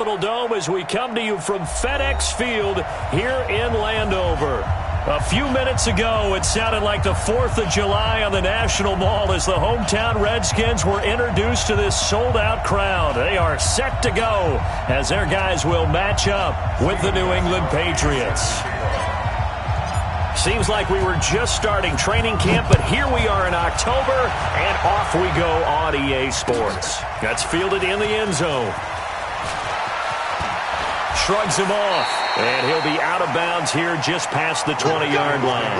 Dome as we come to you from FedEx Field here in Landover. A few minutes ago, it sounded like the 4th of July on the National Mall as the hometown Redskins were introduced to this sold-out crowd. They are set to go as their guys will match up with the New England Patriots. Seems like we were just starting training camp, but here we are in October, and off we go on EA Sports. That's fielded in the end zone. Shrugs him off, and he'll be out of bounds here just past the 20-yard line.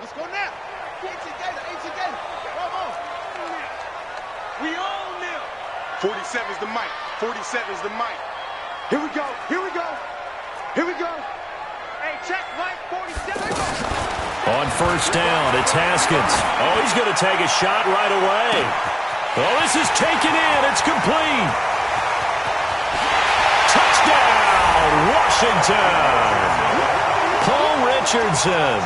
Let's go now. 47's the mic. 47's the mic. Here we go. Here we go. Here we go. Hey, check Mike 47. On first down, it's Haskins. Oh, he's going to take a shot right away. Oh, this is taken in. It's complete. Touchdown, Washington. Paul Richardson,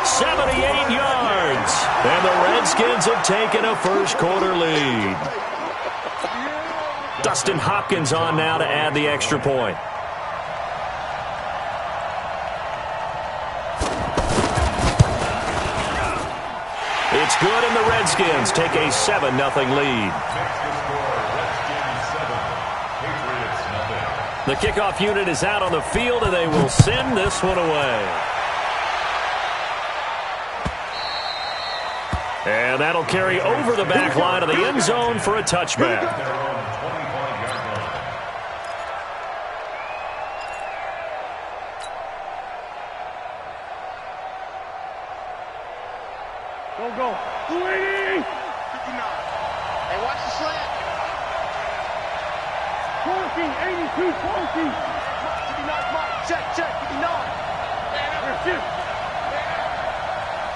78 yards. And the Redskins have taken a first-quarter lead. Dustin Hopkins on now to add the extra point. It's good, and the Redskins take a 7-0 lead. The kickoff unit is out on the field, and they will send this one away. And that'll carry over the back line of the end zone for a touchback. Go. 280. 59. Hey, watch the slant. 82, 40. 59, Mike. Check. 59.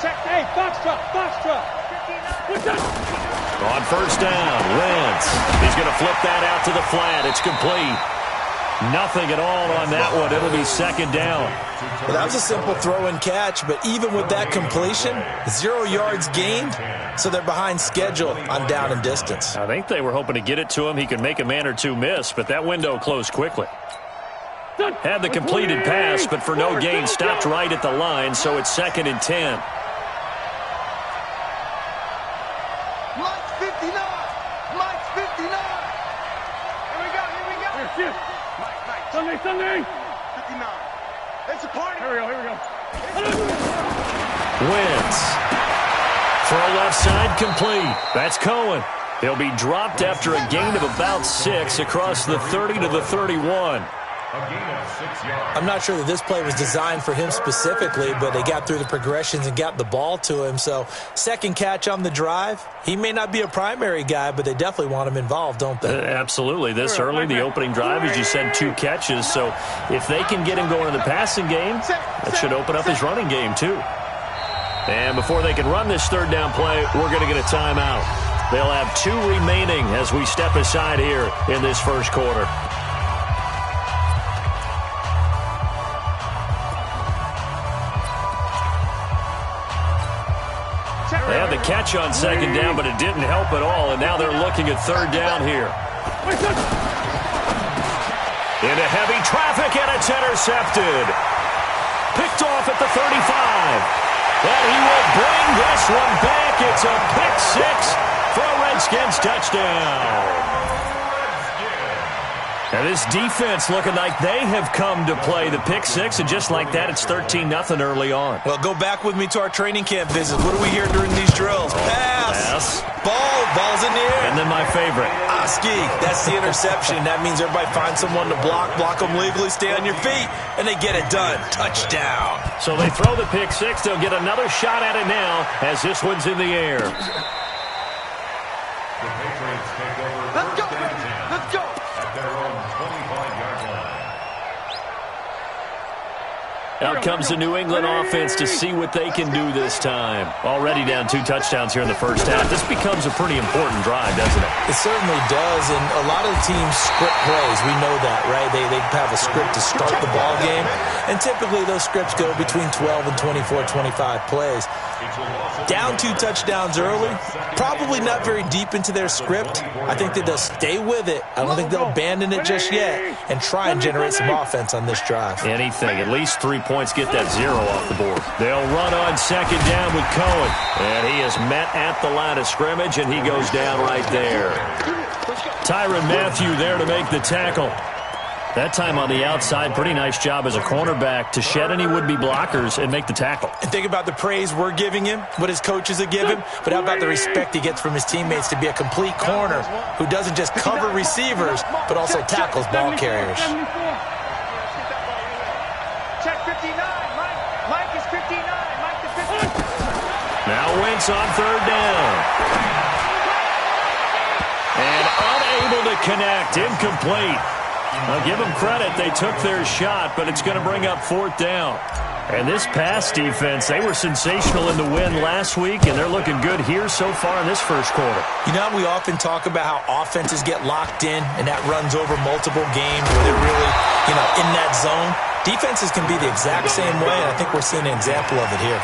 Check. Hey, box truck. On first down, Wentz. He's going to flip that out to the flat. It's complete. Nothing at all on that one. It'll be second down. Well, that was a simple throw and catch, but even with that completion, 0 yards gained, so they're behind schedule on down and distance. I think they were hoping to get it to him. He could make a man or two miss, but that window closed quickly. Had the completed pass, but for no gain, stopped right at the line, so it's 2nd and 10. Mike's 59. Mike's 59. Here we go. Mike. Sunday. 59. It's a party. Here we go. Wentz. Throw left side complete. That's Cohen. He'll be dropped after a gain of about 6 across the 30 to the 31. I'm not sure that this play was designed for him specifically, but they got through the progressions and got the ball to him. So second catch on the drive. He may not be a primary guy, but they definitely want him involved, don't they? Absolutely. This early, the opening drive, as you said, 2 catches. So if they can get him going in the passing game, that should open up his running game too. And before they can run this third down play, we're going to get a timeout. They'll have 2 remaining as we step aside here in this first quarter. They had the catch on second down, but it didn't help at all, and now they're looking at third down here. Into heavy traffic, and it's intercepted. Picked off at the 35. And he will bring this one back. It's a pick 6 for a Redskins touchdown. And this defense looking like they have come to play the pick 6, and just like that, it's 13-0 early on. Well, go back with me to our training camp visit. What do we hear during these drills? Pass. Ball's in the air. And then my favorite. Oski, that's the interception. That means everybody finds someone to block them legally, stay on your feet, and they get it done. Touchdown. So they throw the pick 6. They'll get another shot at it now as this one's in the air. Let's go. Let's go. At their own 25-yard line. Out comes the New England offense to see what they can do this time. Already down 2 touchdowns here in the first half. This becomes a pretty important drive, doesn't it? It certainly does, and a lot of the teams script plays. We know that, right? They have a script to start the ball game, and typically those scripts go between 12 and 24, 25 plays. Down 2 touchdowns early, probably not very deep into their script. I think that they'll stay with it. I don't think they'll abandon it just yet and try and generate some offense on this drive. Anything. At least 3 points, get that 0 off the board. They'll run on second down with Cohen. And he is met at the line of scrimmage, and he goes down right there. Tyrann Mathieu there to make the tackle. That time on the outside, pretty nice job as a cornerback to shed any would-be blockers and make the tackle. And think about the praise we're giving him, what his coaches have given him, but how about the respect he gets from his teammates to be a complete corner who doesn't just cover receivers, but also tackles ball carriers. Check 59. Mike is 59. Mike to 59. Now Wentz on third down. And unable to connect, incomplete. I'll give them credit. They took their shot, but it's going to bring up fourth down. And this pass defense, they were sensational in the win last week, and they're looking good here so far in this first quarter. You know, we often talk about how offenses get locked in, and that runs over multiple games where they're really, in that zone. Defenses can be the exact same way, and I think we're seeing an example of it here.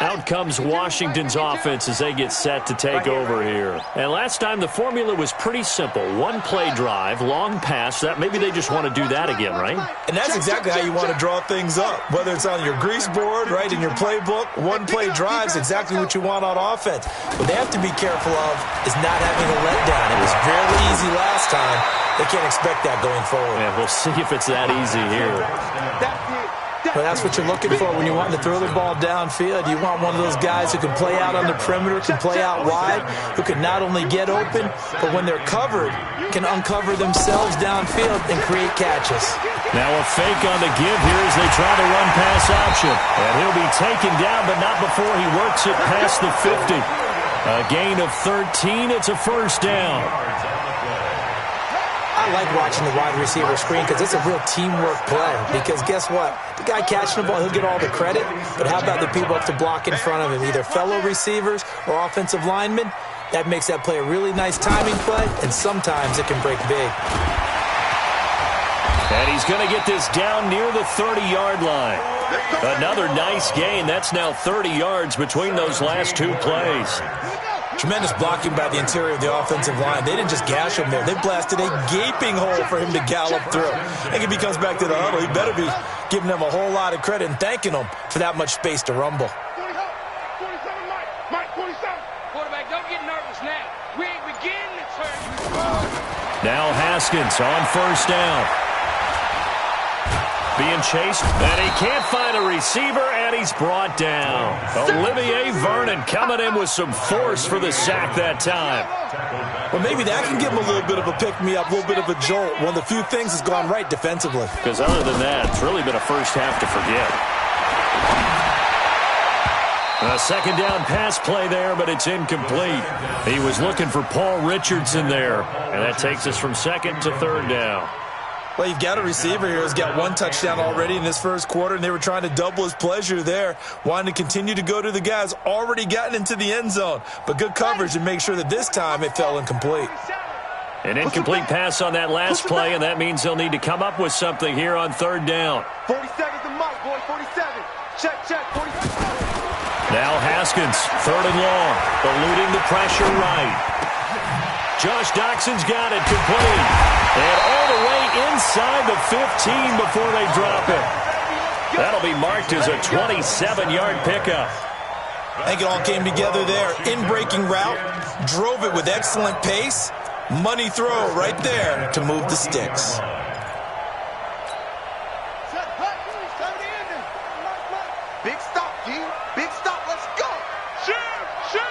Out comes Washington's offense as they get set to take over here. And last time the formula was pretty simple. 1-play drive, long pass. That maybe they just want to do that again, right? And that's exactly how you want to draw things up. Whether it's on your grease board, right, in your playbook, 1-play drive is exactly what you want on offense. What they have to be careful of is not having a letdown. It was fairly easy last time. They can't expect that going forward. Yeah, we'll see if it's that easy here. But that's what you're looking for when you want to throw the ball downfield. You want one of those guys who can play out on the perimeter, can play out wide, who can not only get open, but when they're covered, can uncover themselves downfield and create catches. Now a fake on the give here as they try to run pass option. And he'll be taken down, but not before he works it past the 50. A gain of 13. It's a first down. I like watching the wide receiver screen because it's a real teamwork play. Because guess what? The guy catching the ball, he'll get all the credit. But how about the people up to block in front of him, either fellow receivers or offensive linemen? That makes that play a really nice timing play, and sometimes it can break big. And he's going to get this down near the 30-yard line. Another nice gain. That's now 30 yards between those last 2 plays. Tremendous blocking by the interior of the offensive line. They didn't just gash him there. They blasted a gaping hole for him to gallop through. I think if he comes back to the huddle, he better be giving them a whole lot of credit and thanking them for that much space to rumble. 47, Mike, 47. Quarterback, don't get nervous now. We ain't beginning to turn you. Now Haskins on first down. Being chased, and he can't find a receiver, and he's brought down. Olivier Vernon coming in with some force for the sack that time. Well, maybe that can give him a little bit of a pick-me-up, a little bit of a jolt. One of the few things has gone right defensively. Because other than that, it's really been a first half to forget. A second down pass play there, but it's incomplete. He was looking for Paul Richardson there, and that takes us from second to third down. Well, you've got a receiver here who's got 1 touchdown already in this first quarter, and they were trying to double his pleasure there, wanting to continue to go to the guys already gotten into the end zone. But good coverage and make sure that this time it fell incomplete. An incomplete pass on that last play, and that means they'll need to come up with something here on third down. 40 seconds to Mike, boy, 47. Check, 47. Now Haskins, third and long, eluding the pressure right. Josh Doxson's got it, complete. And all the way inside the 15 before they drop it. That'll be marked as a 27-yard pickup. I think it all came together there. In-breaking route, drove it with excellent pace. Money throw right there to move the sticks. Big stop, G. Big stop. Let's go. Shoot, shoot.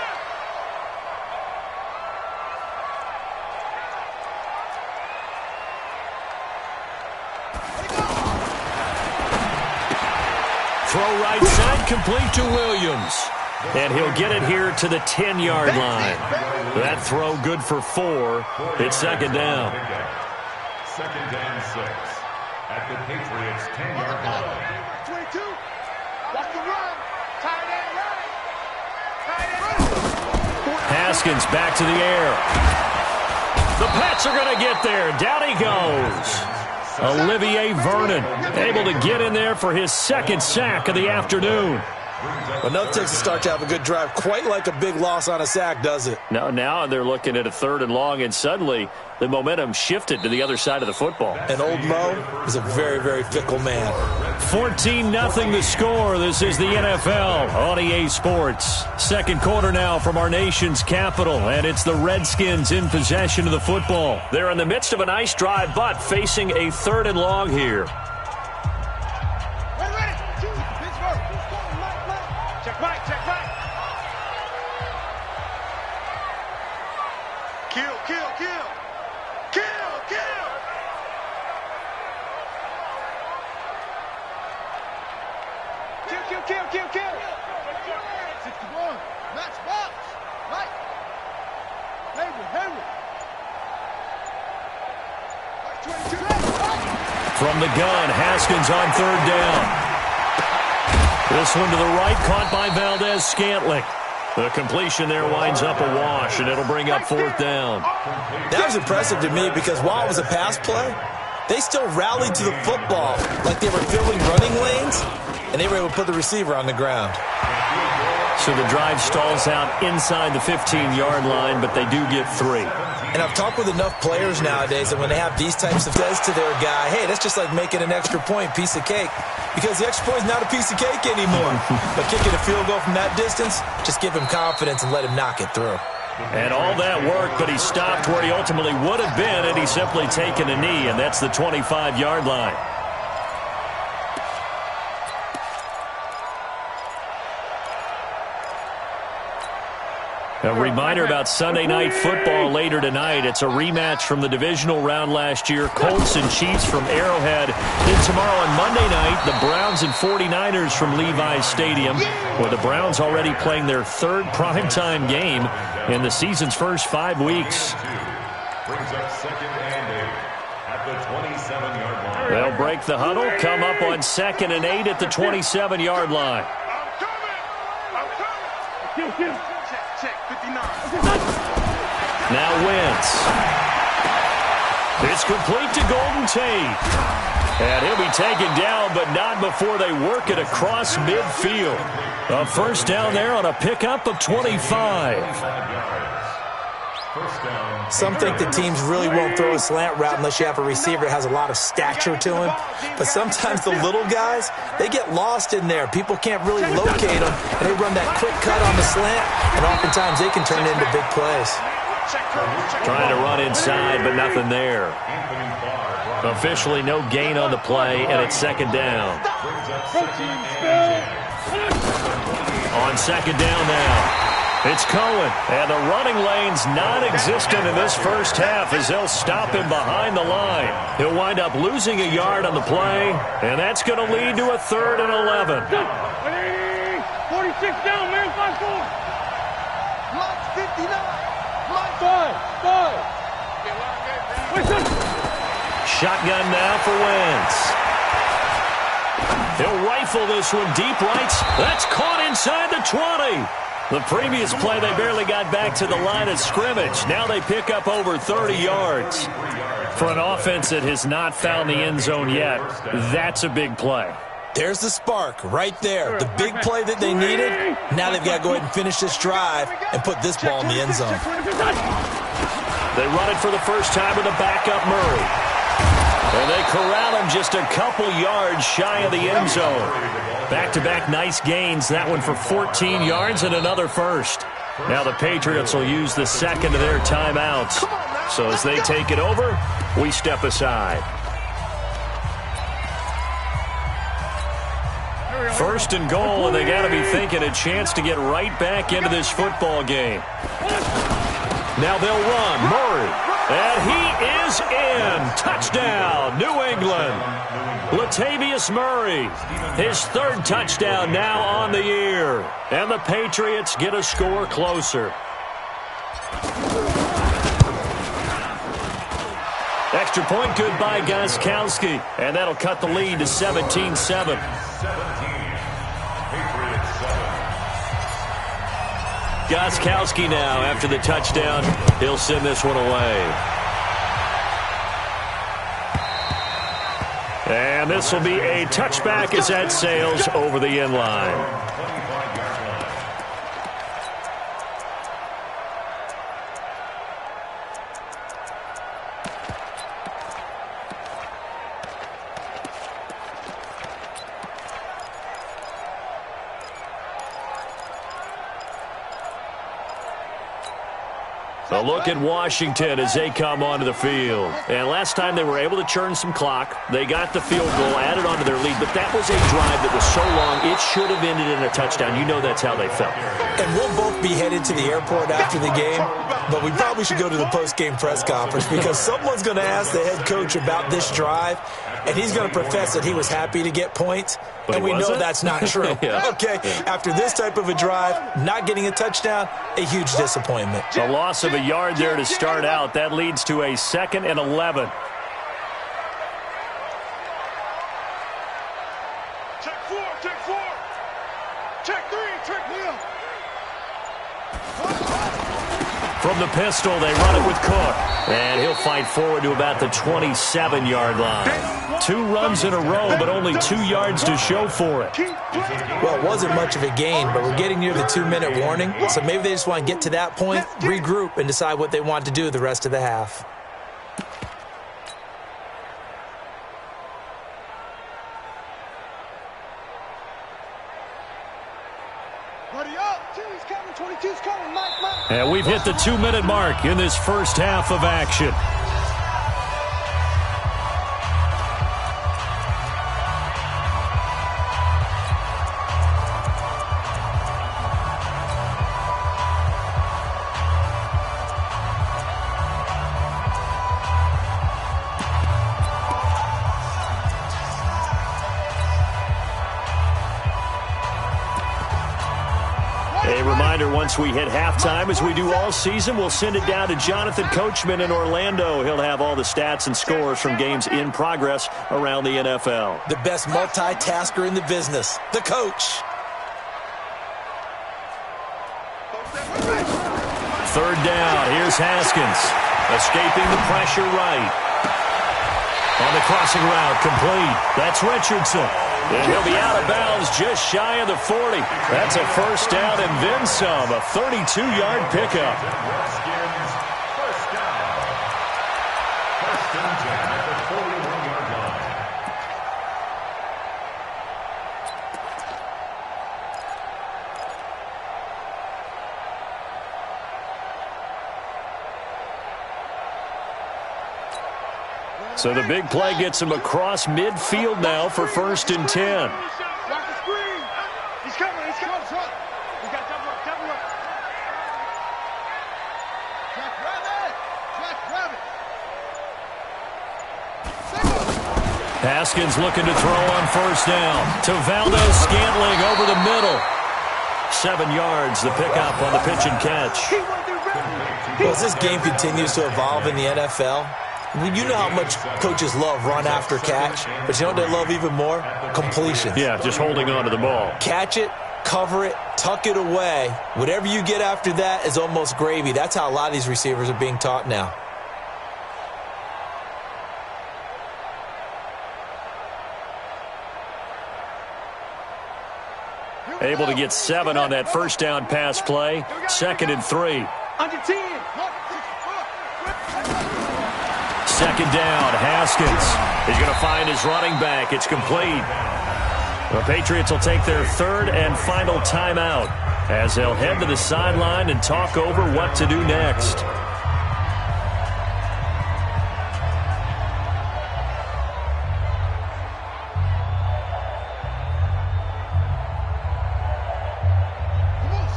Throw right side, complete to Williams. And he'll get it here to the 10-yard line. That throw good for 4. It's second down. Second down 6 at the Patriots' 10-yard line. 22. Watch the run. Tight end right. Tight end right. Haskins back to the air. The Pats are going to get there. Down he goes. Olivier Vernon able to get in there for his second sack of the afternoon. Well, nothing takes a start to have a good drive, quite like a big loss on a sack, does it? No, now they're looking at a 3rd and long, and suddenly the momentum shifted to the other side of the football. And old Mo is a very, very fickle man. 14-0 the score. This is the NFL on EA Sports. Second quarter now from our nation's capital, and it's the Redskins in possession of the football. They're in the midst of a nice drive, but facing a 3rd and long here. Check right, check right. Kill, kill, kill. Kill, kill. Kill, kill, kill, kill, kill. 61. Match box. Right. Hayward. Right, 22. From the gun, Haskins on 3rd down. This one to the right, caught by Valdez-Scantling. The completion there winds up a wash, and it'll bring up 4th down. That was impressive to me because while it was a pass play, they still rallied to the football like they were filling running lanes, and they were able to put the receiver on the ground. So the drive stalls out inside the 15-yard line, but they do get 3. And I've talked with enough players nowadays that when they have these types of says to their guy, hey, that's just like making an extra point, piece of cake. Because the extra point is not a piece of cake anymore. But kicking a field goal from that distance, just give him confidence and let him knock it through. And all that work, but he stopped where he ultimately would have been, and he's simply taken a knee, and that's the 25-yard line. A reminder about Sunday Night Football later tonight. It's a rematch from the divisional round last year. Colts and Chiefs from Arrowhead. Then tomorrow on Monday night, the Browns and 49ers from Levi's Stadium, where the Browns already playing their 3rd primetime game in the season's first 5 weeks. Brings up 2nd and 8 at the 27-yard line. They'll break the huddle, come up on 2nd and 8 at the 27-yard line. I'm coming. Check, 59. Now Wentz. It's complete to Golden Tate. And he'll be taken down, but not before they work it across midfield. A 1st down there on a pickup of 25. Some think the teams really won't throw a slant route unless you have a receiver that has a lot of stature to him. But sometimes the little guys, they get lost in there. People can't really locate them, and they run that quick cut on the slant, and oftentimes they can turn into big plays. Trying to run inside, but nothing there. Officially no gain on the play, and it's 2nd down. On 2nd down now. It's Cohen, and the running lane's non-existent in this first half as they'll stop him behind the line. He'll wind up losing a yard on the play, and that's going to lead to a 3rd and 11. 46 down, man, 5-4. Block 59. Block 5. Shotgun now for Wentz. He'll rifle this one deep right. That's caught inside the 20. The previous play, they barely got back to the line of scrimmage. Now they pick up over 30 yards. For an offense that has not found the end zone yet, that's a big play. There's the spark right there. The big play that they needed. Now they've got to go ahead and finish this drive and put this ball in the end zone. They run it for the first time with a backup Murray. And they corral him just a couple yards shy of the end zone. Back-to-back nice gains. That one for 14 yards and another first. Now the Patriots will use the second of their timeouts. So as they take it over, we step aside. 1st and goal, and they got to be thinking a chance to get right back into this football game. Now they'll run. Murray. And he is in. Touchdown, New England. Latavius Murray, his third touchdown now on the year. And the Patriots get a score closer. Extra point good by Gostkowski. And that'll cut the lead to 17-7. Gostkowski now after the touchdown. He'll send this one away. And this will be a touchback as that sails over the end line. A look at Washington as they come onto the field. And last time they were able to churn some clock. They got the field goal, added onto their lead. But that was a drive that was so long, it should have ended in a touchdown. You know that's how they felt. And we'll both be headed to the airport after the game. But we probably should go to the post-game press conference because someone's going to ask the head coach about this drive. And he's going to profess that he was happy to get points. And we know that's not true. Yeah. Okay, after this type of a drive, not getting a touchdown, a huge disappointment. A loss of a yard there to start out. That leads to a 2nd and 11. Check 4, check 4. Check 3, check 4. From the pistol, they run it with Cook. And he'll fight forward to about the 27-yard line. 2 runs in a row, but only 2 yards to show for it. Well, it wasn't much of a gain, but we're getting near the 2-minute warning. So maybe they just want to get to that point, regroup, and decide what they want to do the rest of the half. And we've hit the 2-minute mark in this first half of action. A reminder, once we hit halftime, as we do all season, we'll send it down to Jonathan Coachman in Orlando. He'll have all the stats and scores from games in progress around the NFL. The best multitasker in the business, the coach. 3rd down, here's Haskins. Escaping the pressure right. On the crossing route, complete. That's Richardson. And he'll be out of bounds just shy of the 40. That's a 1st down and then some. A 32-yard pickup. Redskins, 1st down. 1st and 10 at the 41-yard line. So the big play gets him across midfield now for 1st and 10. Watch the screen. He's coming, he's coming. He's got double up, double up. Jack Rabbit. Jack Rabbit. Haskins looking to throw on 1st down. To Valdez-Scantling over the middle. 7 yards, the pickup on the pitch and catch. Well, as this game continues to evolve in the NFL, you know how much coaches love run after catch, but you know what they love even more? Completions. Yeah, just holding on to the ball. Catch it, cover it, tuck it away. Whatever you get after that is almost gravy. That's how a lot of these receivers are being taught now. Able to get 7 on that 1st down pass play. 2nd and 3. Under 10. 2nd down, Haskins. He's going to find his running back. It's complete. The Patriots will take their 3rd and final timeout as they'll head to the sideline and talk over what to do next.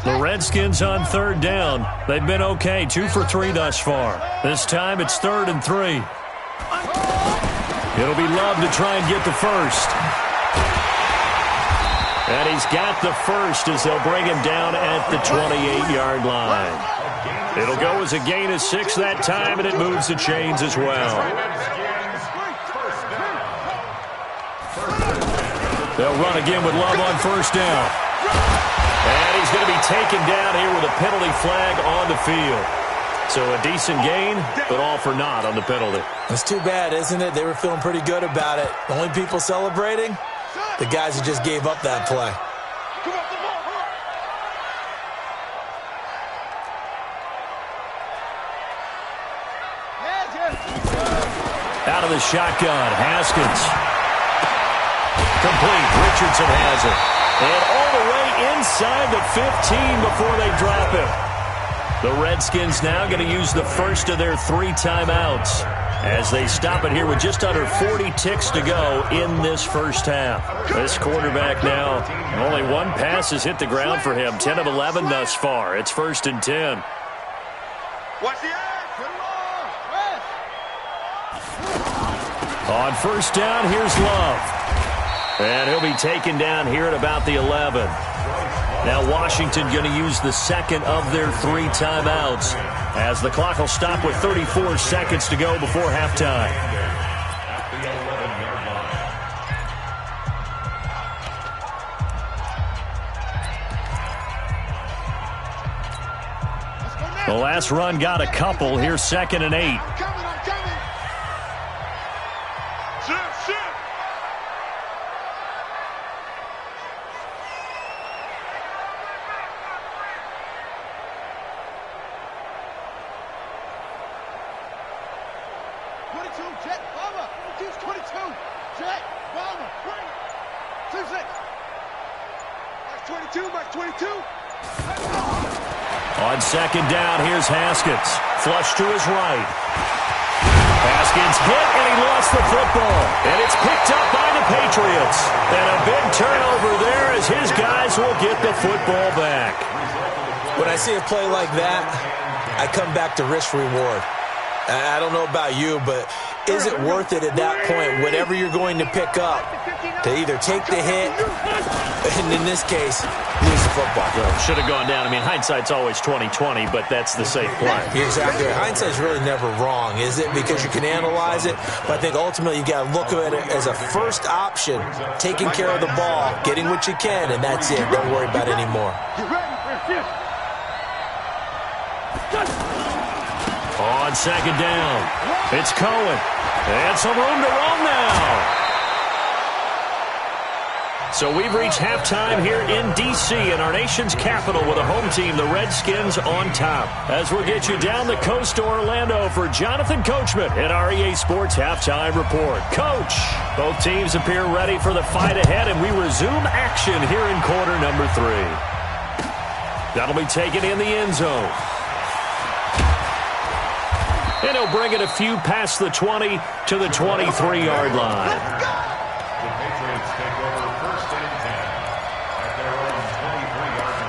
The Redskins on 3rd down. They've been okay, 2 for 3 thus far. This time it's 3rd and 3. It'll be Love to try and get the first. And he's got the first as they'll bring him down at the 28-yard line. It'll go as a gain of 6 that time, and it moves the chains as well. They'll run again with Love on first down. And he's going to be taken down here with a penalty flag on the field. So a decent gain, but all for naught on the penalty. It's too bad, isn't it? They were feeling pretty good about it. The only people celebrating? The guys who just gave up that play. Out of the shotgun, Haskins. Complete. Richardson has it. And all the way inside the 15 before they drop it. The Redskins now going to use the first of their 3 timeouts as they stop it here with just under 40 ticks to go in this first half. This quarterback now, only one pass has hit the ground for him. 10 of 11 thus far. It's 1st and 10. Watch the eye. On first down, here's Love. And he'll be taken down here at about the 11. Now Washington going to use the second of their 3 timeouts as the clock will stop with 34 seconds to go before halftime. The last run got a couple. Here's 2nd and 8. On second down, here's Haskins. Flush to his right. Haskins hit, and he lost the football. And it's picked up by the Patriots. And a big turnover there as his guys will get the football back. When I see a play like that, I come back to risk-reward. I don't know about you, but is it worth it at that point, whatever you're going to pick up, to either take the hit, and in this case, lose the football? Well, should have gone down. I mean, hindsight's always 20/20, but that's the safe play. Exactly. Hindsight's really never wrong, is it? Because you can analyze it, but I think ultimately you got to look at it as a first option, taking care of the ball, getting what you can, and that's it. Don't worry about it anymore. On second down, it's Cohen. And some room to roam now. So we've reached halftime here in D.C. in our nation's capital with a home team, the Redskins, on top. As we'll get you down the coast to Orlando for Jonathan Coachman in our EA Sports Halftime Report. Coach, both teams appear ready for the fight ahead, and we resume action here in quarter number 3. That'll be taken in the end zone. And he'll bring it a few past the 20 to the 23-yard line. The Patriots take over 1st and 10 at their own 23-yard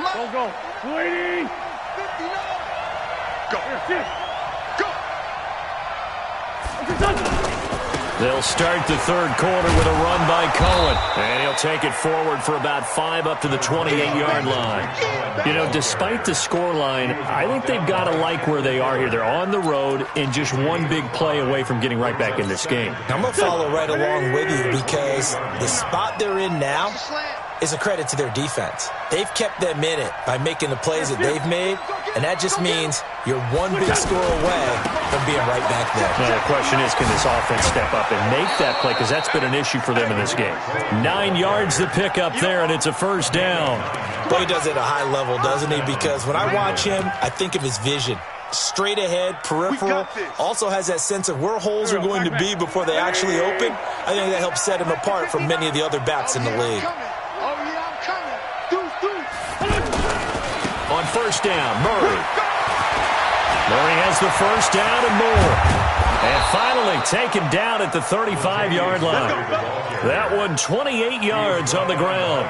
line. Go. Sweetie. Go. They'll start the third quarter with a run by Cohen. And he'll take it forward for about 5 up to the 28-yard line. You know, despite the scoreline, I think they've got to like where they are here. They're on the road and just one big play away from getting right back in this game. I'm going to follow right along with you because the spot they're in now is a credit to their defense. They've kept them in it by making the plays that they've made, and that just means you're one big score away from being right back there. Now, the question is, can this offense step up and make that play? Because that's been an issue for them in this game. 9 yards to pick up there, and it's a first down. But he does it at a high level, doesn't he? Because when I watch him, I think of his vision. Straight ahead, peripheral, also has that sense of where holes are going to be before they actually open. I think that helps set him apart from many of the other backs in the league. On first down, Murray. Murray has the first down and more. And finally taken down at the 35-yard line. That one 28 yards on the ground.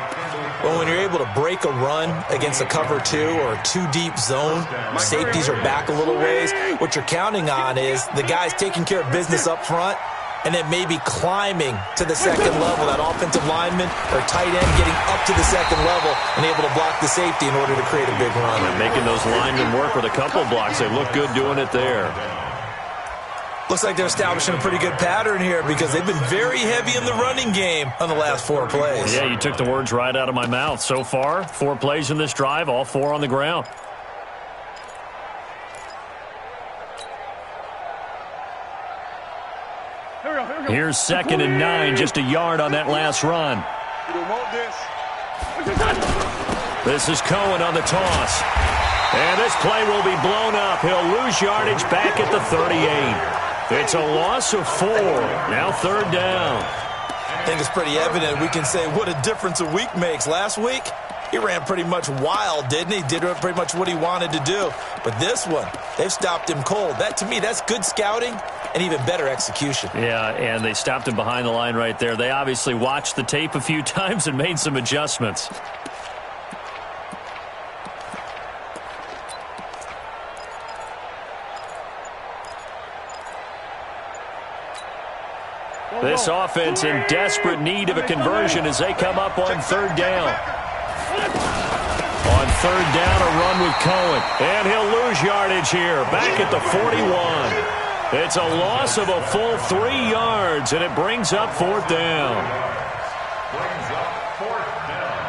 Well, when you're able to break a run against a cover 2 or a 2-deep zone, safeties are back a little ways. What you're counting on is the guys taking care of business up front and then maybe climbing to the second level, that offensive lineman or tight end getting up to the second level and able to block the safety in order to create a big run. And making those linemen work with a couple of blocks. They look good doing it there. Looks like they're establishing a pretty good pattern here because they've been very heavy in the running game on the last 4 plays. Yeah, you took the words right out of my mouth. So far, 4 plays in this drive, all 4 on the ground. Here's 2nd and 9, just a yard on that last run. This is Cohen on the toss. And this play will be blown up. He'll lose yardage back at the 38. It's a loss of 4. Now 3rd down. I think it's pretty evident. We can say what a difference a week makes. Last week, he ran pretty much wild, didn't he? Did pretty much what he wanted to do. But this one, they've stopped him cold. That, to me, that's good scouting and even better execution. Yeah, and they stopped him behind the line right there. They obviously watched the tape a few times and made some adjustments. This offense in desperate need of a conversion as they come up on 3rd down. On 3rd down, a run with Cohen. And he'll lose yardage here, back at the 41. It's a loss of a full 3 yards, and it brings up 4th down. Brings up 4th down.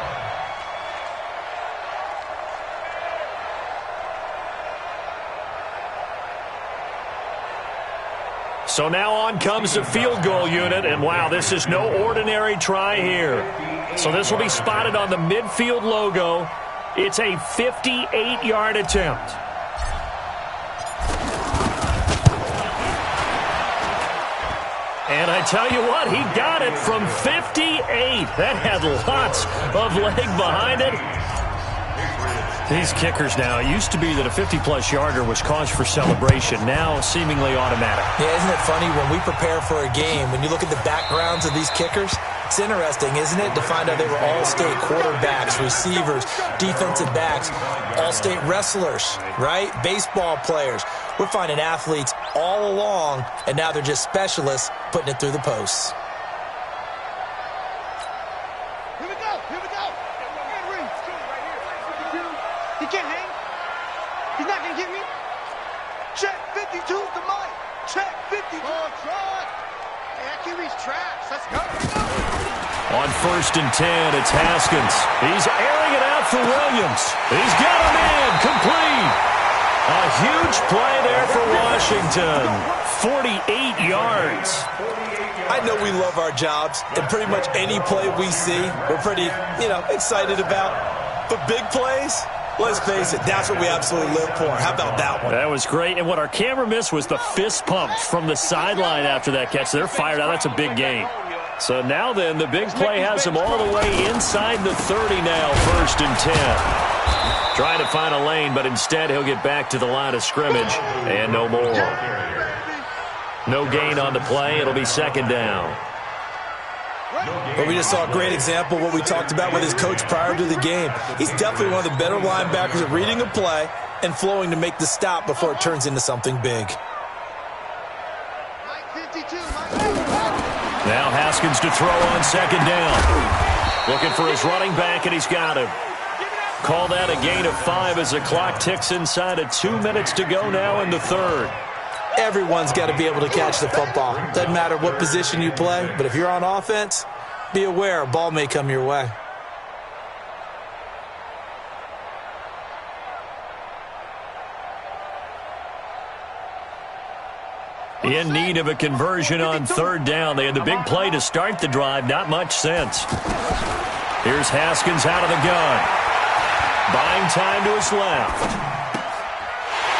So now on comes the field goal unit, and wow, this is no ordinary try here. So this will be spotted on the midfield logo. It's a 58-yard attempt. And I tell you what, he got it from 58. That had lots of leg behind it. These kickers now, it used to be that a 50-plus yarder was cause for celebration. Now, seemingly automatic. Yeah, isn't it funny when we prepare for a game, when you look at the backgrounds of these kickers, it's interesting, isn't it, to find out they were all-state quarterbacks, receivers, defensive backs, all-state wrestlers, right? Baseball players. We're finding athletes all along, and now they're just specialists putting it through the posts. Here we go. He can't hang. He's not going to get me. Check 52 to Mike. Check 52. Oh, try. Hey, that QB's trash. Let's go. On 1st and 10, it's Haskins. He's airing it out for Williams. He's got a man complete. A huge play there for Washington. 48 yards. I know we love our jobs, and pretty much any play we see, we're pretty, excited about. But big plays, let's face it, that's what we absolutely live for. How about that one? That was great. And what our camera missed was the fist pump from the sideline after that catch. They're fired out. That's a big gain. So now then, the big play has him all the way inside the 30 now, 1st and 10. Trying to find a lane, but instead he'll get back to the line of scrimmage and no more. No gain on the play. It'll be 2nd down. But we just saw a great example of what we talked about with his coach prior to the game. He's definitely one of the better linebackers at reading a play and flowing to make the stop before it turns into something big. Now Haskins to throw on 2nd down. Looking for his running back, and he's got him. Call that a gain of 5 as the clock ticks inside of 2 minutes to go now in the 3rd. Everyone's got to be able to catch the football. Doesn't matter what position you play, but if you're on offense, be aware a ball may come your way. In need of a conversion on 3rd down. They had the big play to start the drive. Not much sense. Here's Haskins out of the gun. Buying time to his left.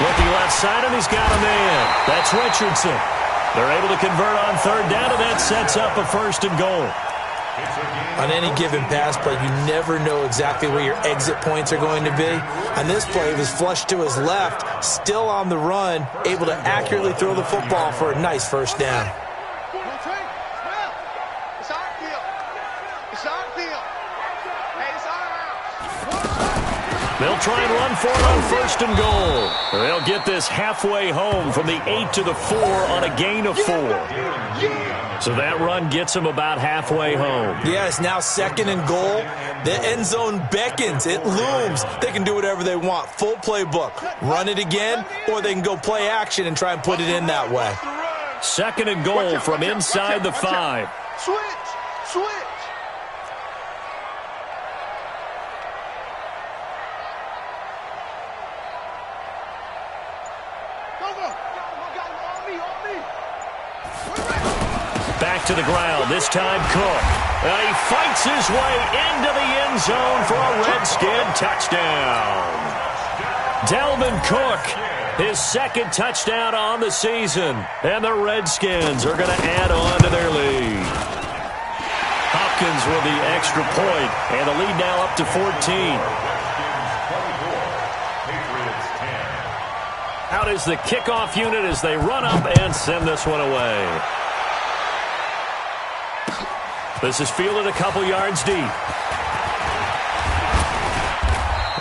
Looking left side, and he's got a man. That's Richardson. They're able to convert on 3rd down, and that sets up a 1st and goal. On any given pass play, you never know exactly where your exit points are going to be. On this play, he was flushed to his left, still on the run, able to accurately throw the football for a nice first down. It's our field. It's our field. Hey, it's our house. They'll try and run for it on first and goal. They'll get this halfway home from the 8 to the 4 on a gain of 4. So that run gets them about halfway home. Yeah, it's now second and goal. The end zone beckons. It looms. They can do whatever they want. Full playbook. Run it again, or they can go play action and try and put it in that way. Second and goal from inside the 5. Switch. Back to the ground, this time Cook. And he fights his way into the end zone for a Redskin touchdown. Dalvin Cook, his second touchdown on the season. And the Redskins are going to add on to their lead. Hopkins with the extra point, and the lead now up to 14. Out is the kickoff unit as they run up and send this one away. This is fielded a couple yards deep.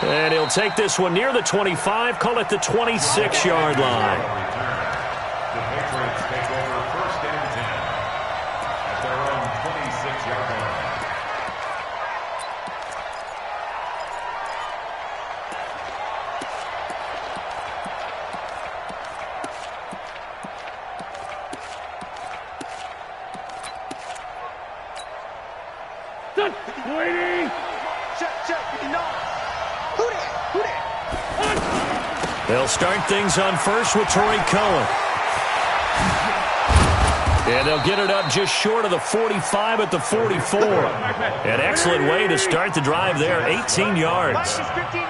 And he'll take this one near the 25, call it the 26-yard line. The Patriots take over first and 10 at their own 26-yard line. Waiting. Check. Who that? They'll start things on first with Torrey Cohen. And they'll get it up just short of the 45 at the 44. An excellent way to start the drive there, 18 yards.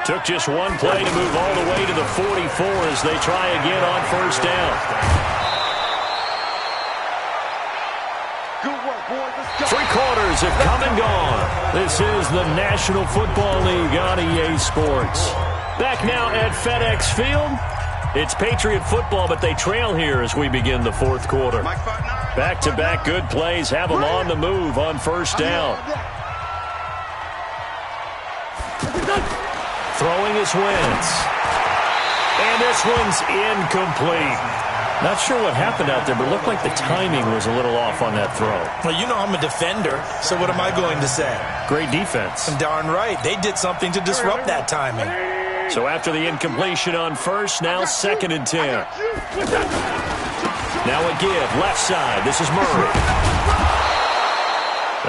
Took just one play to move all the way to the 44 as they try again on first down. Three quarters have come and gone. This is the National Football League on EA Sports. Back now at FedEx Field. It's Patriot football, but they trail here as we begin the fourth quarter. Back-to-back good plays have them on the move on first down. Throwing is Wentz. And this one's incomplete. Not sure what happened out there, but it looked like the timing was a little off on that throw. Well, you know I'm a defender, so what am I going to say? Great defense. Darn right. They did something to disrupt that timing. So after the incompletion on first, now second and 10. Now a give, left side. This is Murray.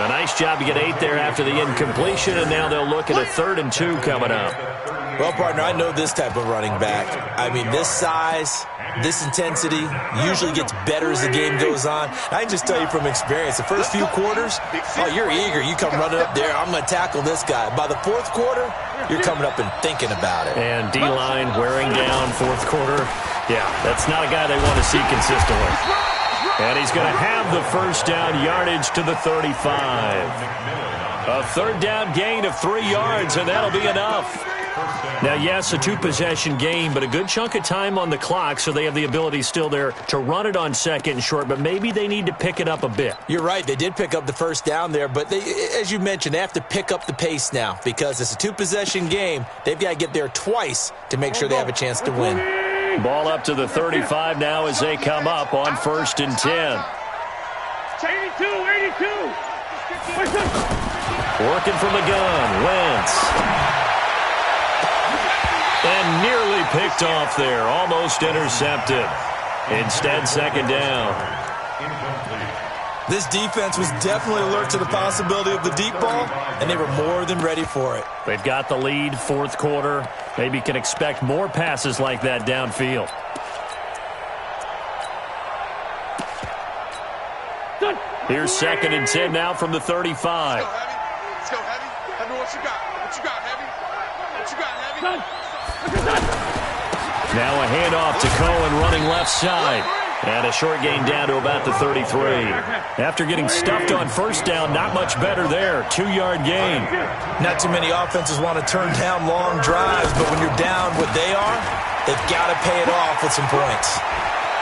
A nice job to get 8 there after the incompletion, and now they'll look at a 3rd and 2 coming up. Well, partner, I know this type of running back. I mean, this size, this intensity usually gets better as the game goes on. I can just tell you from experience, the first few quarters, oh, you're eager. You come running up there, I'm going to tackle this guy. By the fourth quarter, you're coming up and thinking about it. And D-line wearing down fourth quarter. Yeah, that's not a guy they want to see consistently. And he's going to have the first down yardage to the 35. A third down gain of 3 yards, and that'll be enough. Now, yes, a 2-possession game, but a good chunk of time on the clock, so they have the ability still there to run it on second and short, but maybe they need to pick it up a bit. You're right. They did pick up the first down there, but they, as you mentioned, they have to pick up the pace now because it's a 2-possession game. They've got to get there twice to make sure they have a chance to win. Ball up to the 35 now as they come up on first and 10. 82. Working from the gun, Wentz. And nearly picked off there, almost intercepted. Instead, second down. This defense was definitely alert to the possibility of the deep ball, and they were more than ready for it. They've got the lead, fourth quarter. Maybe can expect more passes like that downfield. Here's second and 10 now from the 35. Let's go, Heavy. Heavy, what you got? What you got, Heavy? What you got, Heavy? Now a handoff to Cohen running left side. And a short gain down to about the 33. After getting stuffed on first down, not much better there. 2-yard gain. Not too many offenses want to turn down long drives, but when you're down what they are, They've got to pay it off with some points.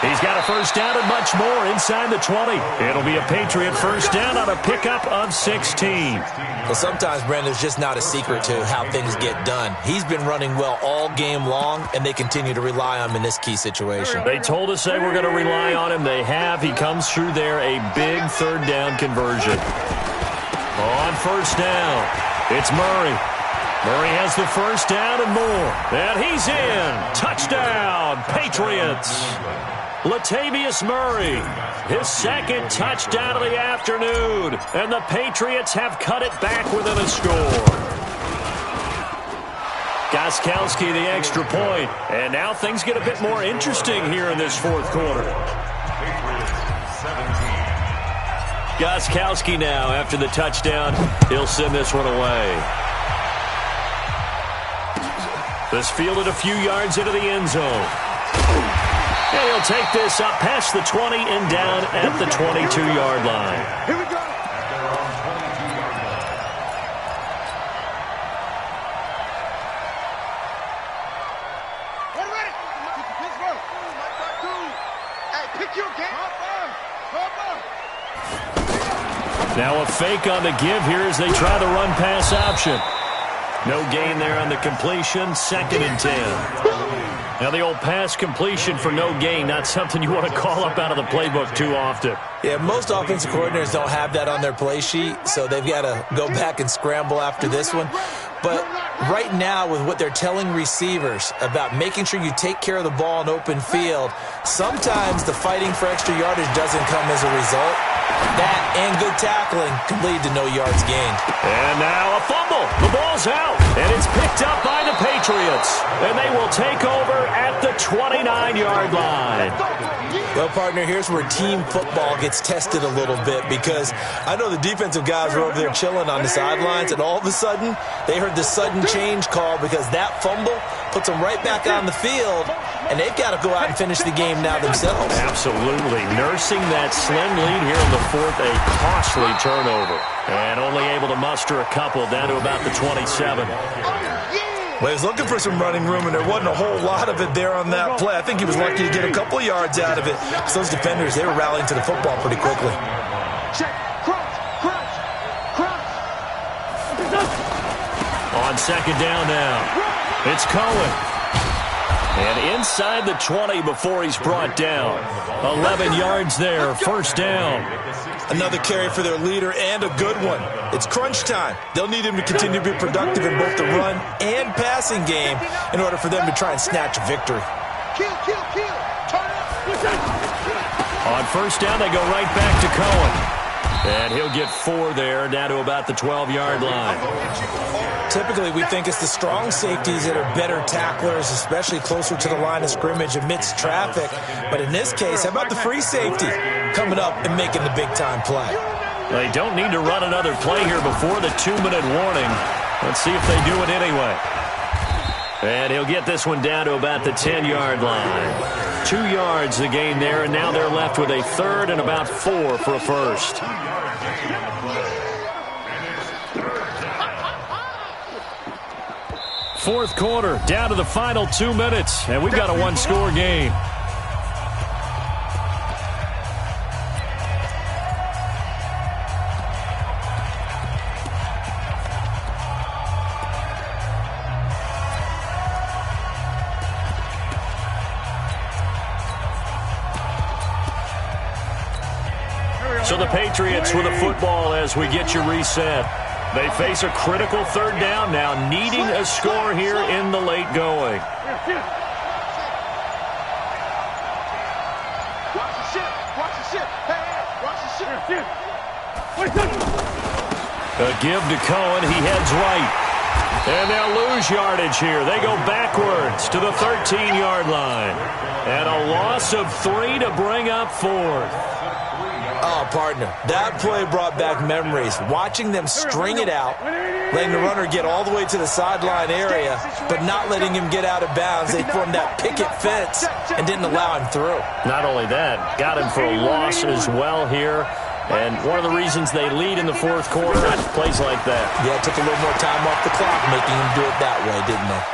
He's got a first down and much more inside the 20. It'll be a Patriot first down on a pickup of 16. Well, sometimes, Brandon, there's just not a secret to how things get done. He's been running well all game long, and they continue to rely on him in this key situation. They told us they were going to rely on him. They have. He comes through there, a big third down conversion. On first down, it's Murray. Murray has the first down and more. And he's in. Touchdown, Patriots. Latavius Murray, his second touchdown of the afternoon. And the Patriots have cut it back within a score. Gostkowski the extra point. And now things get a bit more interesting here in this fourth quarter. Gostkowski now, after the touchdown, he'll send this one away. This fielded a few yards into the end zone. And he'll take this up past the 20 and down at the 22-yard line. Here we go. Get ready. Hey, pick your game. Now a fake on the give here as they try the run-pass option. No gain there on the completion, 2nd and 10. Now the old pass completion for no gain, not something you want to call up out of the playbook too often. Yeah, most offensive coordinators don't have that on their play sheet, so they've got to go back and scramble after this one. But right now, with what they're telling receivers about making sure you take care of the ball in open field, sometimes the fighting for extra yardage doesn't come as a result. That and good tackling can lead to no yards gained. And now a fumble. The ball's out, and it's picked up by the Patriots. And they will take over at the 29-yard line. Well, partner, here's where team football gets tested a little bit, because I know the defensive guys were over there chilling on the sidelines, and all of a sudden, they heard the sudden change call because that fumble puts them right back on the field, and they've got to go out and finish the game now themselves. Absolutely. Nursing that slim lead here in the fourth, a costly turnover. And only able to muster a couple down to about the 27. Well, he was looking for some running room, and there wasn't a whole lot of it there on that play. I think he was lucky to get a couple yards out of it. So those defenders, they were rallying to the football pretty quickly. Check. Cross. On second down now, it's Cohen. And inside the 20 before he's brought down. 11 yards there, first down. Another carry for their leader, and a good one. It's crunch time. They'll need him to continue to be productive in both the run and passing game in order for them to try and snatch a victory. Kill. Turn up. On first down, they go right back to Cohen. And he'll get 4 there, down to about the 12-yard line. Typically, we think it's the strong safeties that are better tacklers, especially closer to the line of scrimmage amidst traffic. But in this case, how about the free safety coming up and making the big-time play? They don't need to run another play here before the 2-minute warning. Let's see if they do it anyway. And he'll get this one down to about the 10-yard line. 2 yards the gain there, and now they're left with a 3rd and about 4 for a first. Fourth quarter, down to the final 2 minutes, and we've got a one-score game. So the Patriots with a football as we get you reset. They face a critical 3rd down now, needing a score here in the late going. A give to Cohen. He heads right. And they'll lose yardage here. They go backwards to the 13-yard line. And a loss of 3 to bring up 4th. Oh, partner, that play brought back memories. Watching them string it out, letting the runner get all the way to the sideline area, but not letting him get out of bounds. They formed that picket fence and didn't allow him through. Not only that, got him for a loss as well here. And one of the reasons they lead in the fourth quarter, plays like that. Yeah, it took a little more time off the clock, making him do it that way, didn't they?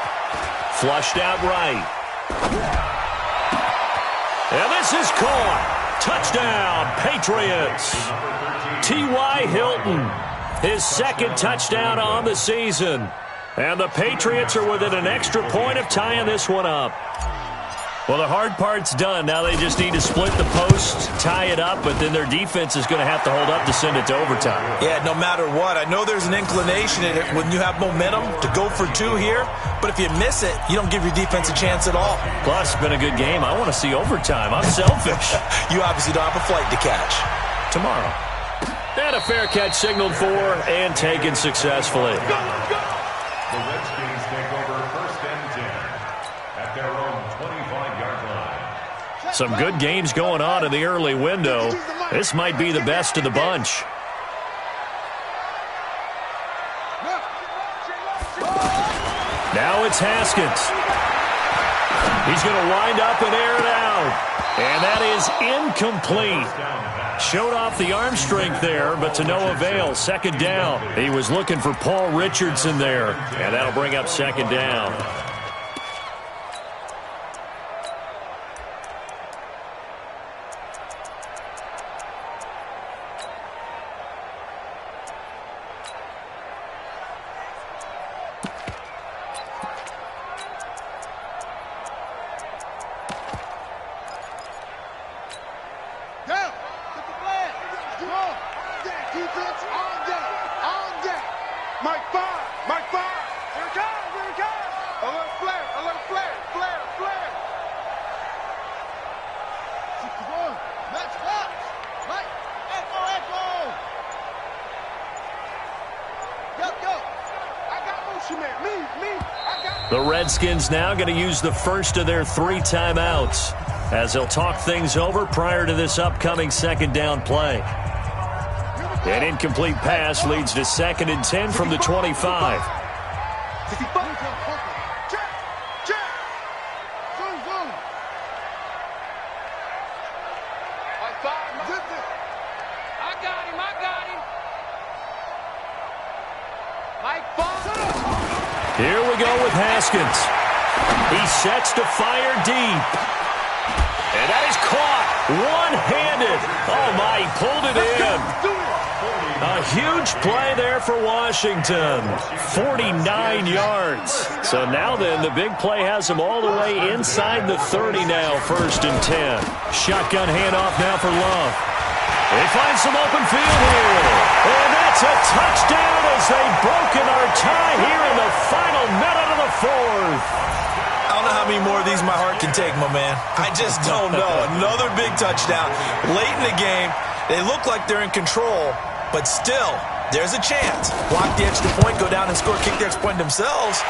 Flushed out right. And this is caught. Touchdown, Patriots. T.Y. Hilton, his second touchdown on the season. And the Patriots are within an extra point of tying this one up. Well, the hard part's done. Now they just need to split the post, tie it up, but then their defense is going to have to hold up to send it to overtime. Yeah, no matter what. I know there's an inclination in it when you have momentum to go for two here, but if you miss it, you don't give your defense a chance at all. Plus, it's been a good game. I want to see overtime. I'm selfish. You obviously don't have a flight to catch. Tomorrow. And a fair catch signaled for and taken successfully. The Redskins take over 1st and 10 at their own 25-yard line. Some good games going on in the early window. This might be the best of the bunch. Now it's Haskins. He's going to wind up and air it out. And that is incomplete. Showed off the arm strength there, but to no avail. Second down. He was looking for Paul Richardson there. And that'll bring up second down. The Redskins now going to use the first of their 3 timeouts as they'll talk things over prior to this upcoming second down play. An incomplete pass leads to 2nd and 10 from the 25. Here we go with Haskins. He sets to fire deep. And that is caught one-handed. Oh, my, he pulled it in. A huge play there for Washington. 49 yards. So now then, the big play has him all the way inside the 30 now, 1st and 10. Shotgun handoff now for Love. They find some open field here. And that's a touchdown as they've broken our tie here in the final minute of the 4th. I don't know how many more of these my heart can take, my man. I just don't know. Another big touchdown. Late in the game, they look like they're in control, but still, there's a chance. Block the extra point, go down and score, kick the extra point themselves.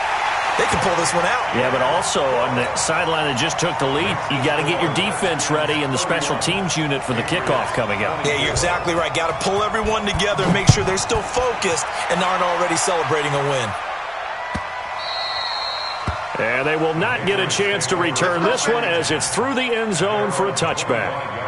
They can pull this one out. Yeah, but also on the sideline that just took the lead, you got to get your defense ready and the special teams unit for the kickoff coming up. Yeah, you're exactly right. Got to pull everyone together and make sure they're still focused and aren't already celebrating a win. And they will not get a chance to return this one as it's through the end zone for a touchback.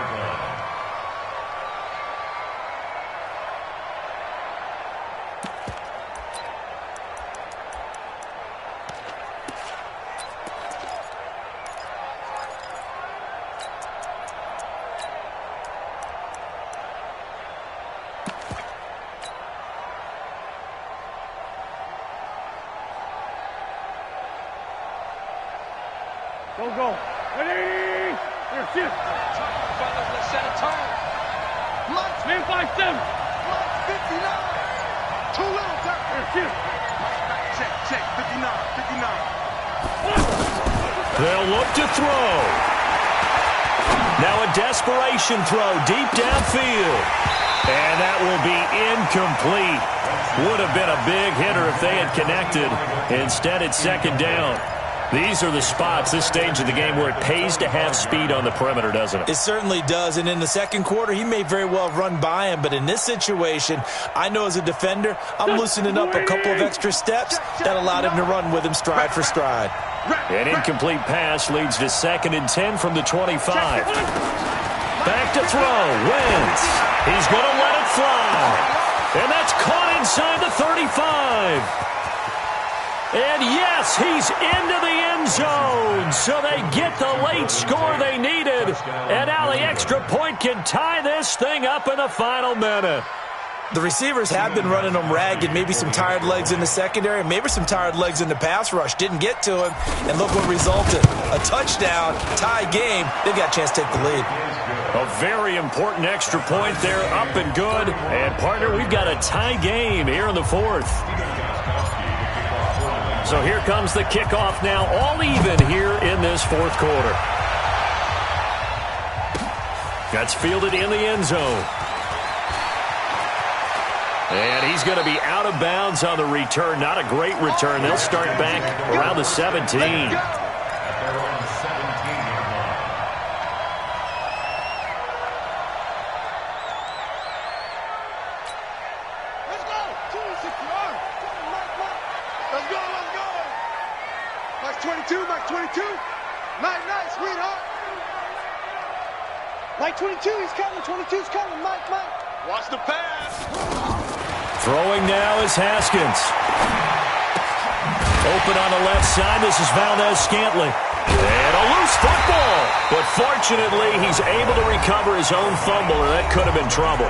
Go. Ready? Here, shoot. Fellas, let's set a tone. Man by 7. 59. Too little, sir. Here, shoot. Check. 59. They'll look to throw. Now a desperation throw deep downfield. And that will be incomplete. Would have been a big hitter if they had connected. Instead, it's second down. These are the spots, this stage of the game, where it pays to have speed on the perimeter, doesn't it? It certainly does, and in the second quarter, he may very well run by him, but in this situation, I know as a defender, I'm loosening up a couple of extra steps that allowed him to run with him stride for stride. An incomplete pass leads to 2nd and 10 from the 25. Back to throw, Wentz. He's going to let it fly. And that's caught inside the 35. And yes, he's into the end zone. So they get the late score they needed. And now the extra point can tie this thing up in the final minute. The receivers have been running them ragged, maybe some tired legs in the secondary, maybe some tired legs in the pass rush. Didn't get to him, and look what resulted. A touchdown, tie game. They got a chance to take the lead. A very important extra point there, up and good. And, partner, we've got a tie game here in the fourth. So here comes the kickoff now, all even here in this fourth quarter. That's fielded in the end zone. And he's going to be out of bounds on the return. Not a great return. They'll start back around the 17. At their own 17-yard line. Let's go. 26 yards. Let's go. Let's go. Mike 22. Mike 22. Nice, sweetheart. Mike 22. He's coming. 22's coming. Mike. Watch the pass. Throwing now is Haskins. Open on the left side. This is Valdez-Scantling. And a loose football. But fortunately, he's able to recover his own fumble, or that could have been trouble.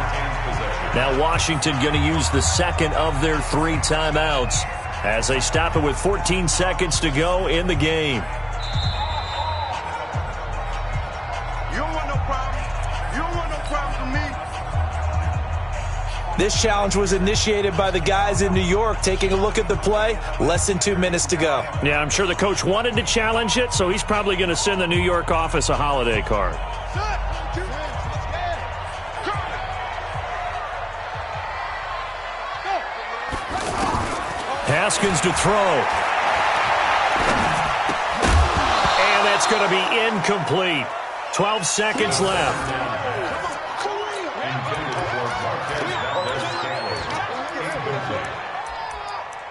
Now Washington going to use the second of their 3 timeouts as they stop it with 14 seconds to go in the game. You don't want no problem. You don't want no problem from me. This challenge was initiated by the guys in New York. Taking a look at the play, less than 2 minutes to go. Yeah, I'm sure the coach wanted to challenge it, so he's probably going to send the New York office a holiday card. Haskins to throw. And that's going to be incomplete. 12 seconds left.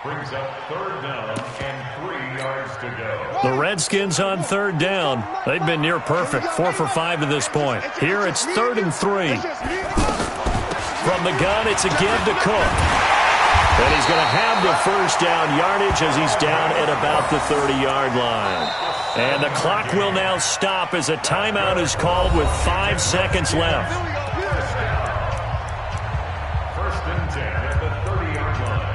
Brings up 3rd down and 3 yards to go. The Redskins on 3rd down. They've been near perfect, 4 for 5 to this point. Here it's 3rd and 3. From the gun, it's a give to Cook. And he's going to have the first down yardage as he's down at about the 30-yard line. And the clock will now stop as a timeout is called with 5 seconds left. 1st and 10 at the 30-yard line.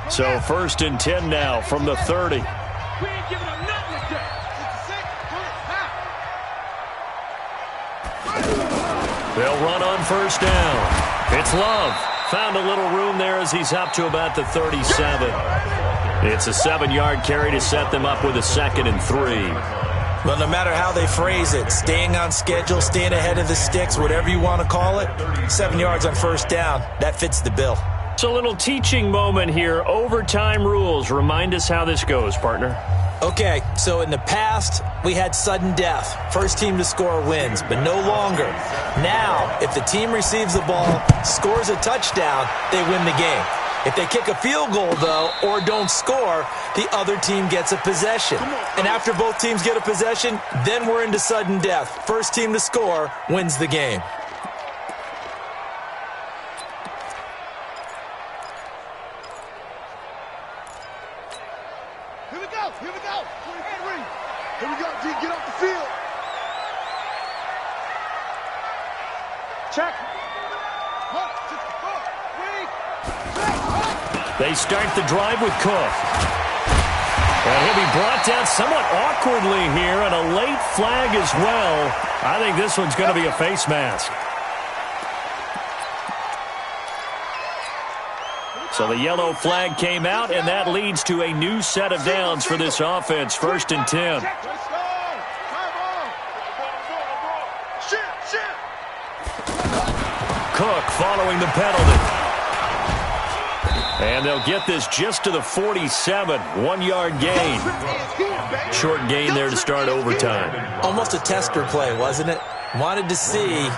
So 1st and 10 now from the 30. We ain't giving up nothing today. They'll run on 1st down. It's Love. Found a little room there as he's up to about the 37. It's a 7-yard carry to set them up with a 2nd and 3. Well, no matter how they phrase it, staying on schedule, staying ahead of the sticks, whatever you want to call it, 7 yards on 1st down, that fits the bill. It's a little teaching moment here. Overtime rules. Remind us how this goes, partner. Okay, so in the past, we had sudden death. First team to score wins, but no longer. Now, if the team receives the ball, scores a touchdown, they win the game. If they kick a field goal, though, or don't score, the other team gets a possession. And after both teams get a possession, then we're into sudden death. First team to score wins the game. Here we go. 23. Here we go, G. Get off the field. Check. 1, 2, 3. They start the drive with Cook. And he'll be brought down somewhat awkwardly here, and a late flag as well. I think this one's going to be a face mask. So the yellow flag came out, and that leads to a new set of downs for this offense. 1st and 10. Cook following the penalty. And they'll get this just to the 47. 1-yard gain. Short gain there to start overtime. Almost a tester play, wasn't it? Wanted to see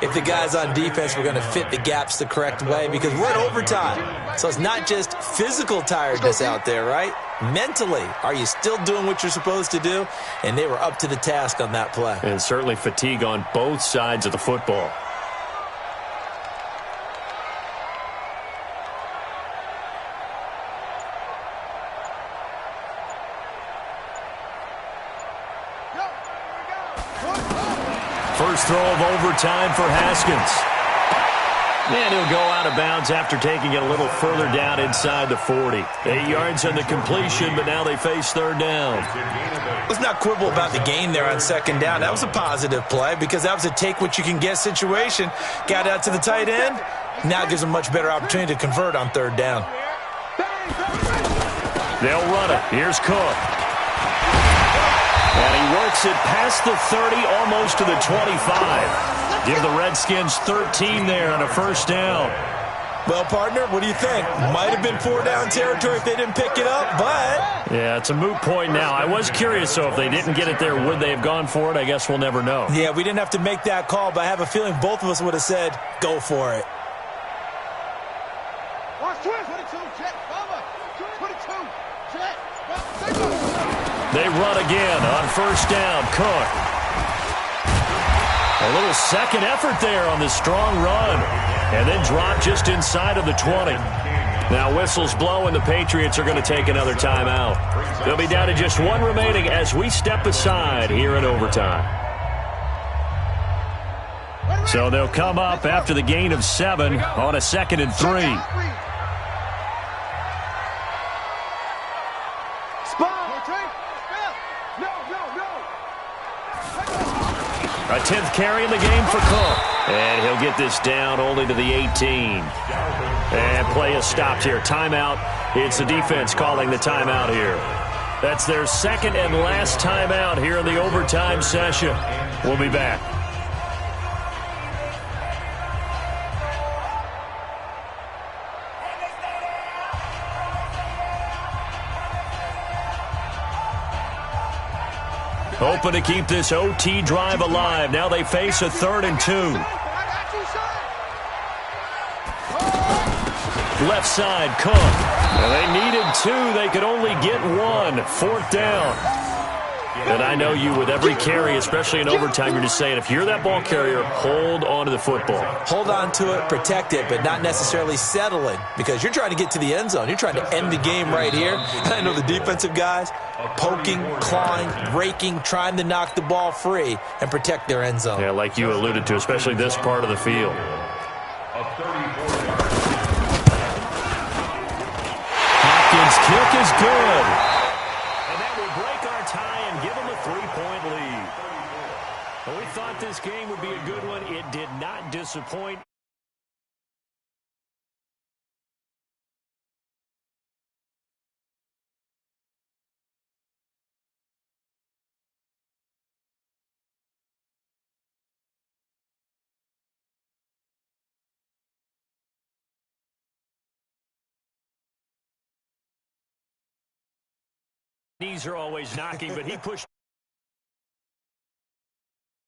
if the guys on defense were going to fit the gaps the correct way, because we're in overtime. So it's not just physical tiredness out there, right? Mentally, are you still doing what you're supposed to do? And they were up to the task on that play. And certainly fatigue on both sides of the football. First throw of overtime for Haskins. And he'll go out of bounds after taking it a little further down inside the 40. 8 yards on the completion, but now they face third down. Let's not quibble about the gain there on second down. That was a positive play because that was a take-what-you-can-get situation. Got out to the tight end. Now gives them a much better opportunity to convert on third down. They'll run it. Here's Cook. And he works it past the 30, almost to the 25. Give the Redskins 13 there on a first down. Well, partner, what do you think? Might have been 4-down territory if they didn't pick it up, but... Yeah, it's a moot point now. I was curious, so if they didn't get it there, would they have gone for it? I guess we'll never know. Yeah, we didn't have to make that call, but I have a feeling both of us would have said, go for it. 22, jet, 22, jet. They run again on first down. Cook. A little second effort there on this strong run. And then drop just inside of the 20. Now whistles blow and the Patriots are going to take another timeout. They'll be down to just one remaining as we step aside here in overtime. So they'll come up after the gain of 7 on a 2nd and 3. A 10th carry in the game for Cook. And he'll get this down only to the 18. And play is stopped here. Timeout. It's the defense calling the timeout here. That's their second and last timeout here in the overtime session. We'll be back. Hoping to keep this OT drive alive. Now they face a 3rd and 2. Left side, Cook. And they needed 2. They could only get 1. 4th down. And I know you, with every carry, especially in overtime, you're just saying, if you're that ball carrier, hold on to the football. Hold on to it, protect it, but not necessarily settling, because you're trying to get to the end zone. You're trying to end the game right here. And I know the defensive guys poking, clawing, breaking, trying to knock the ball free and protect their end zone. Yeah, like you alluded to, especially this part of the field. Hopkins' kick is good. And that will break our tie and give them a 3-point lead. Well, we thought this game would be a good one. It did not disappoint. Knees are always knocking, but he pushed